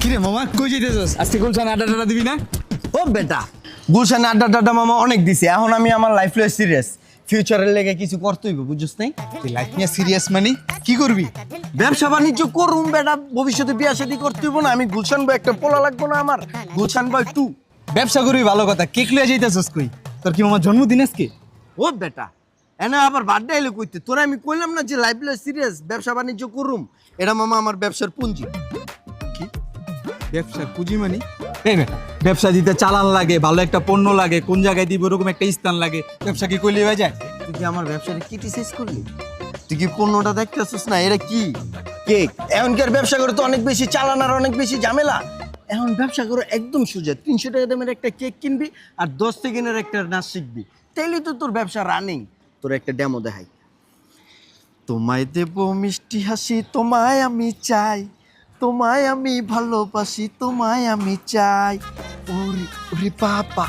কিরে মামা কই যেতেছস? আজকে গুলশান আড্ডা টাড্ডা দিবি না? ও বেটা, গুলশানে আড্ডা টাড্ডা মামা অনেক দিছে। এখন আমি আমার লাইফ লয়ে সিরিয়াস। ফিউচারের লেগে কিছু করতে হইব, বুঝছস নাই? তুই লাইফ নিয়ে সিরিয়াস মানে কি করবি? ব্যবসা বাণিজ্য করুম বেটা, ভবিষ্যতে বিয়া শাদী করতে হইব না? আমি গুলশান বয় একটা পোলা লাগবো না আমার? গুলশান বয় 2। ব্যবসা করবি ভালো কথা, কেক লইয়া যাইতেছস কই? তোর কি মামা জন্মদিন আজকে? ও বেটা, এনা আবার বার্থডে এলো কইতে? তোরা আমি কইলাম না যে লাইফ লয়ে সিরিয়াস, ব্যবসা বাণিজ্য করুম। এটা মামা আমার ব্যবসার পুঁজি। কি ব্যবসা পুঁজি মানে? এই বেটা, ব্যবসা দিতে চালান লাগে, ভালো একটা পণ্য লাগে, কোন জায়গায় দিব এরকম একটা স্থান লাগে। ব্যবসা কি কইলে হয়ে যায়? তুই কি আমার ব্যবসাটা ক্রিটিসাইজ করলি? তুই কি পণ্যটা দেখতেছিস না? এটা কি কেক? এখনকার ব্যবসা করে তো অনেক বেশি চালান আর অনেক বেশি ঝামেলা। এখন ব্যবসা করে একদম সোজা। 300 টাকা দামের একটা কেক কিনবি আর 10 সেকেন্ডের একটা নাচ শিখবি, তাইলেই তো তোর ব্যবসা রানিং। তোর একটা ডেমো দেখাই। তোমায় দেব মিষ্টি হাসি, তোমায় আমি চাই, তোমায় আমি ভালোবাসি, তোমায় আমি চাই। ওরে ওরে বাবা,